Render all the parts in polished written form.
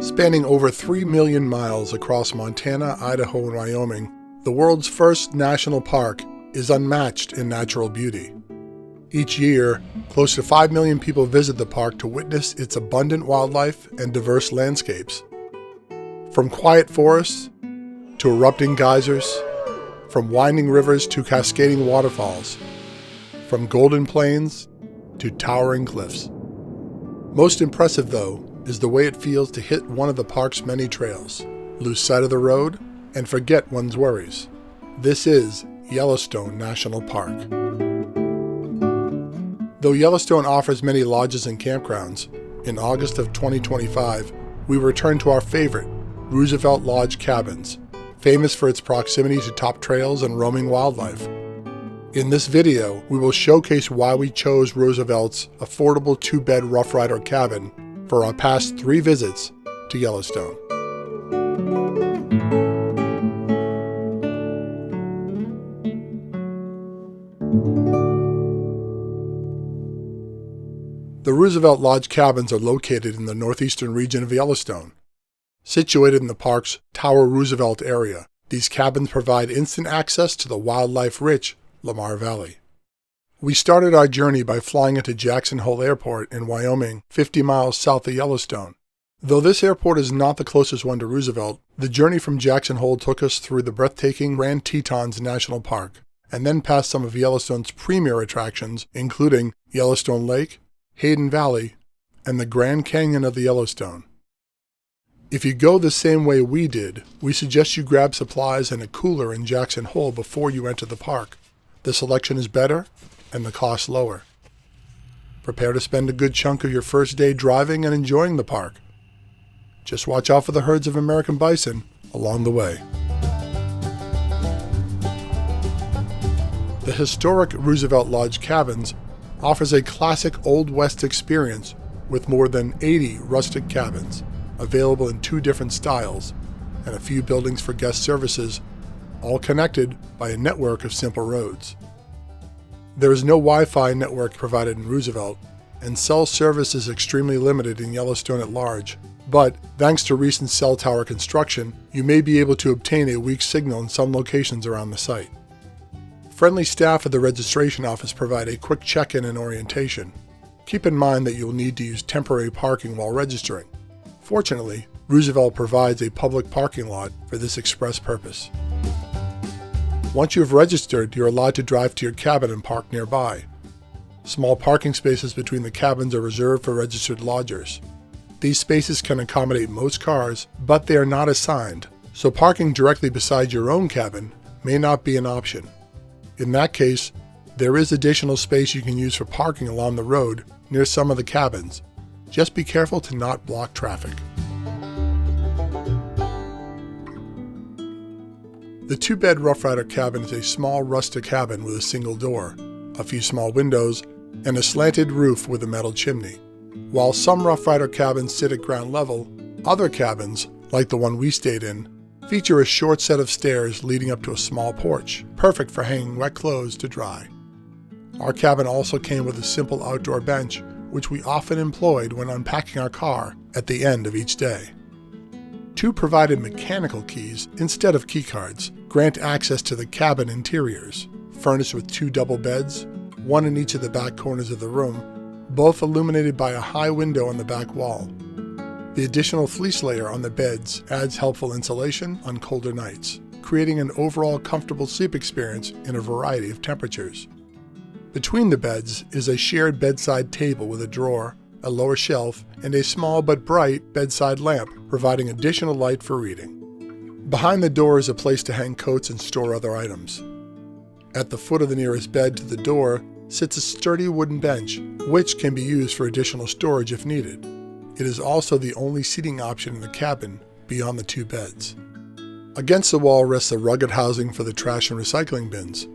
Spanning over 3 million miles across Montana, Idaho, and Wyoming, the world's first national park is unmatched in natural beauty. Each year, close to 5 million people visit the park to witness its abundant wildlife and diverse landscapes. From quiet forests to erupting geysers, from winding rivers to cascading waterfalls, from golden plains to towering cliffs. Most impressive, though, is the way it feels to hit one of the park's many trails, lose sight of the road, and forget one's worries. This is Yellowstone National Park. Though Yellowstone offers many lodges and campgrounds, in August of 2025, we returned to our favorite, Roosevelt Lodge Cabins, famous for its proximity to top trails and roaming wildlife. In this video, we will showcase why we chose Roosevelt's affordable 2-bed Roughrider Cabin for our past 3 visits to Yellowstone. The Roosevelt Lodge Cabins are located in the northeastern region of Yellowstone. Situated in the park's Tower Roosevelt area, these cabins provide instant access to the wildlife-rich Lamar Valley. We started our journey by flying into Jackson Hole Airport in Wyoming, 50 miles south of Yellowstone. Though this airport is not the closest one to Roosevelt, the journey from Jackson Hole took us through the breathtaking Grand Tetons National Park, and then past some of Yellowstone's premier attractions, including Yellowstone Lake, Hayden Valley, and the Grand Canyon of the Yellowstone. If you go the same way we did, we suggest you grab supplies and a cooler in Jackson Hole before you enter the park. The selection is better and the cost lower. Prepare to spend a good chunk of your first day driving and enjoying the park. Just watch out for the herds of American bison along the way. The historic Roosevelt Lodge Cabins offers a classic Old West experience with more than 80 rustic cabins, available in 2 different styles, and a few buildings for guest services, all connected by a network of simple roads. There is no Wi-Fi network provided in Roosevelt, and cell service is extremely limited in Yellowstone at large, but thanks to recent cell tower construction, you may be able to obtain a weak signal in some locations around the site. Friendly staff at the registration office provide a quick check-in and orientation. Keep in mind that you'll need to use temporary parking while registering. Fortunately, Roosevelt provides a public parking lot for this express purpose. Once you've registered, you're allowed to drive to your cabin and park nearby. Small parking spaces between the cabins are reserved for registered lodgers. These spaces can accommodate most cars, but they are not assigned, so parking directly beside your own cabin may not be an option. In that case, there is additional space you can use for parking along the road near some of the cabins. Just be careful to not block traffic. The 2-bed Roughrider Cabin is a small rustic cabin with a single door, a few small windows, and a slanted roof with a metal chimney. While some Roughrider cabins sit at ground level, other cabins, like the one we stayed in, feature a short set of stairs leading up to a small porch, perfect for hanging wet clothes to dry. Our cabin also came with a simple outdoor bench, which we often employed when unpacking our car at the end of each day. 2 provided mechanical keys instead of keycards grant access to the cabin interiors, furnished with 2 double beds, 1 in each of the back corners of the room, both illuminated by a high window on the back wall. The additional fleece layer on the beds adds helpful insulation on colder nights, creating an overall comfortable sleep experience in a variety of temperatures. Between the beds is a shared bedside table with a drawer, a lower shelf, and a small but bright bedside lamp, providing additional light for reading. Behind the door is a place to hang coats and store other items. At the foot of the nearest bed to the door sits a sturdy wooden bench, which can be used for additional storage if needed. It is also the only seating option in the cabin beyond the 2 beds. Against the wall rests a rugged housing for the trash and recycling bins.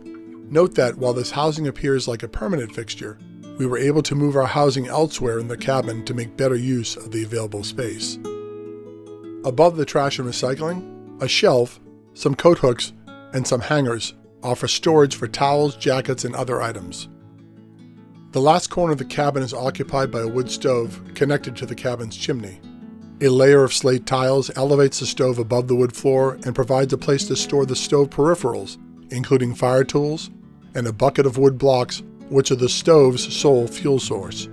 Note that while this housing appears like a permanent fixture, we were able to move our housing elsewhere in the cabin to make better use of the available space. Above the trash and recycling, a shelf, some coat hooks, and some hangers offer storage for towels, jackets, and other items. The last corner of the cabin is occupied by a wood stove connected to the cabin's chimney. A layer of slate tiles elevates the stove above the wood floor and provides a place to store the stove peripherals, including fire tools and a bucket of wood blocks, which are the stove's sole fuel source.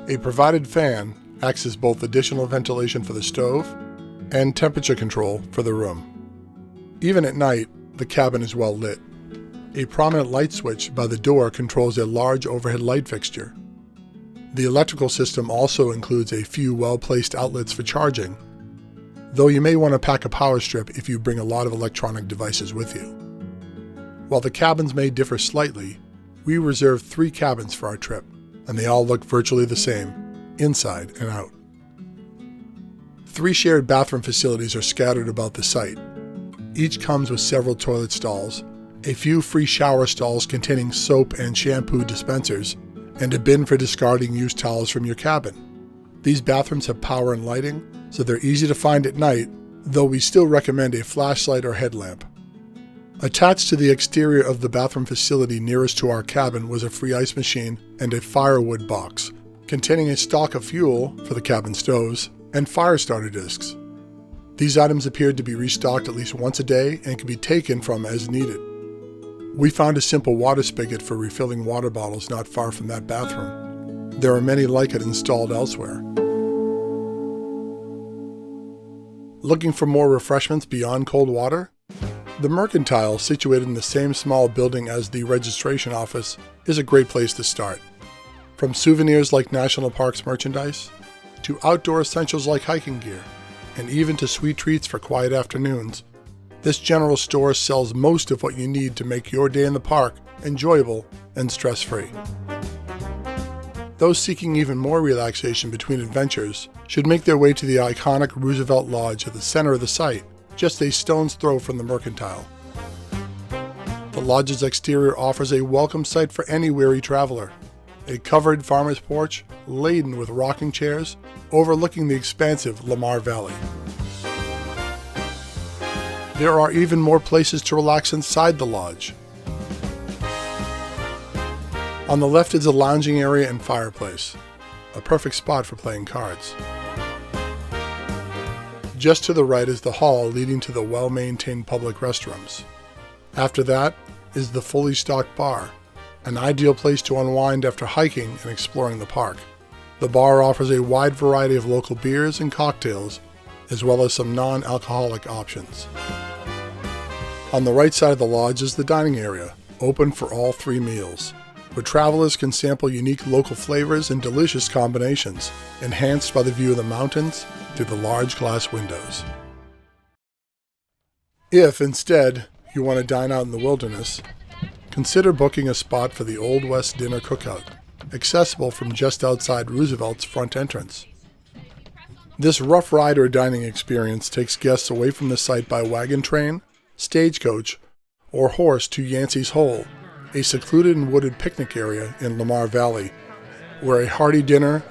A provided fan acts as both additional ventilation for the stove and temperature control for the room. Even at night, the cabin is well lit. A prominent light switch by the door controls a large overhead light fixture. The electrical system also includes a few well-placed outlets for charging, though you may want to pack a power strip if you bring a lot of electronic devices with you. While the cabins may differ slightly, we reserved 3 cabins for our trip, and they all look virtually the same, inside and out. 3 shared bathroom facilities are scattered about the site. Each comes with several toilet stalls, a few free shower stalls containing soap and shampoo dispensers, and a bin for discarding used towels from your cabin. These bathrooms have power and lighting, so they're easy to find at night, though we still recommend a flashlight or headlamp. Attached to the exterior of the bathroom facility nearest to our cabin was a free ice machine and a firewood box, containing a stock of fuel for the cabin stoves and fire starter discs. These items appeared to be restocked at least once a day and could be taken from as needed. We found a simple water spigot for refilling water bottles not far from that bathroom. There are many like it installed elsewhere. Looking for more refreshments beyond cold water? The Mercantile, situated in the same small building as the registration office, is a great place to start. From souvenirs like national parks merchandise, to outdoor essentials like hiking gear, and even to sweet treats for quiet afternoons, this general store sells most of what you need to make your day in the park enjoyable and stress-free. Those seeking even more relaxation between adventures should make their way to the iconic Roosevelt Lodge at the center of the site, just a stone's throw from the Mercantile. The lodge's exterior offers a welcome sight for any weary traveler. A covered farmer's porch laden with rocking chairs overlooking the expansive Lamar Valley. There are even more places to relax inside the lodge. On the left is a lounging area and fireplace, a perfect spot for playing cards. Just to the right is the hall leading to the well-maintained public restrooms. After that is the fully stocked bar, an ideal place to unwind after hiking and exploring the park. The bar offers a wide variety of local beers and cocktails, as well as some non-alcoholic options. On the right side of the lodge is the dining area, open for all 3 meals, where travelers can sample unique local flavors and delicious combinations, enhanced by the view of the mountains through the large glass windows. If, instead, you want to dine out in the wilderness, consider booking a spot for the Old West Dinner Cookout, accessible from just outside Roosevelt's front entrance. This Roughrider dining experience takes guests away from the site by wagon train, stagecoach, or horse to Yancey's Hole, a secluded and wooded picnic area in Lamar Valley, where a hearty dinner,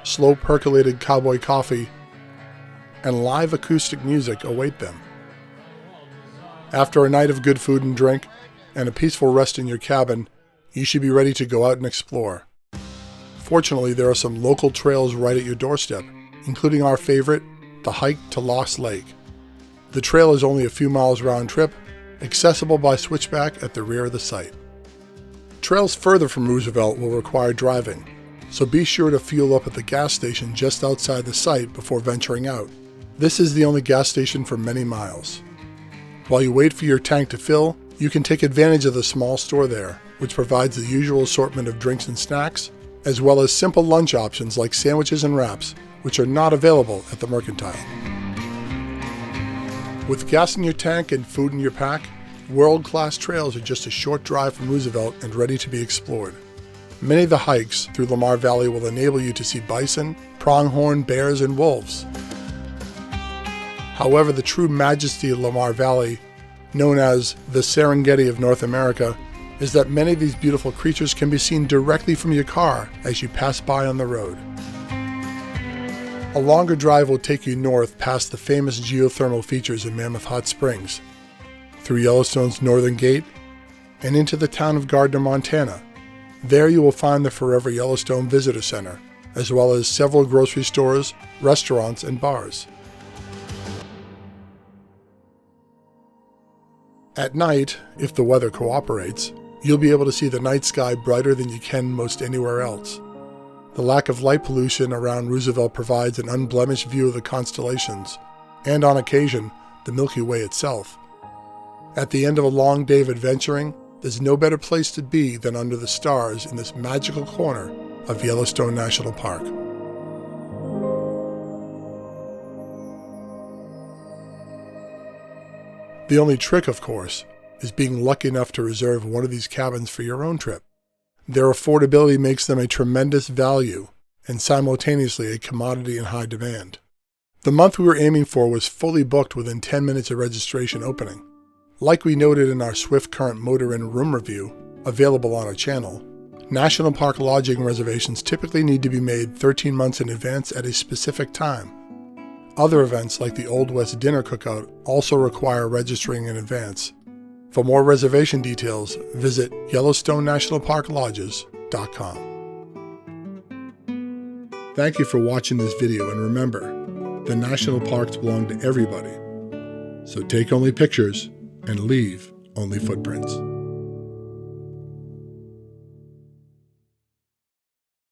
slow percolated cowboy coffee, and live acoustic music await them. After a night of good food and drink, and a peaceful rest in your cabin, you should be ready to go out and explore. Fortunately, there are some local trails right at your doorstep, including our favorite, the hike to Lost Lake. The trail is only a few miles round trip, accessible by switchback at the rear of the site. Trails further from Roosevelt will require driving, so be sure to fuel up at the gas station just outside the site before venturing out. This is the only gas station for many miles. While you wait for your tank to fill, you can take advantage of the small store there, which provides the usual assortment of drinks and snacks, as well as simple lunch options like sandwiches and wraps, which are not available at the Mercantile. With gas in your tank and food in your pack, world-class trails are just a short drive from Roosevelt and ready to be explored. Many of the hikes through Lamar Valley will enable you to see bison, pronghorn, bears, and wolves. However, the true majesty of Lamar Valley, known as the Serengeti of North America, is that many of these beautiful creatures can be seen directly from your car as you pass by on the road. A longer drive will take you north past the famous geothermal features in Mammoth Hot Springs, through Yellowstone's Northern Gate, and into the town of Gardner, Montana. There you will find the Forever Yellowstone Visitor Center, as well as several grocery stores, restaurants, and bars. At night, if the weather cooperates, you'll be able to see the night sky brighter than you can most anywhere else. The lack of light pollution around Roosevelt provides an unblemished view of the constellations, and on occasion, the Milky Way itself. At the end of a long day of adventuring, there's no better place to be than under the stars in this magical corner of Yellowstone National Park. The only trick, of course, is being lucky enough to reserve one of these cabins for your own trip. Their affordability makes them a tremendous value and simultaneously a commodity in high demand. The month we were aiming for was fully booked within 10 minutes of registration opening. Like we noted in our Swift Current Motor Inn room review, available on our channel, national park lodging reservations typically need to be made 13 months in advance at a specific time. Other events like the Old West Dinner Cookout also require registering in advance. For more reservation details, visit YellowstoneNationalParkLodges.com. Thank you for watching this video, and remember, the national parks belong to everybody. So take only pictures and leave only footprints.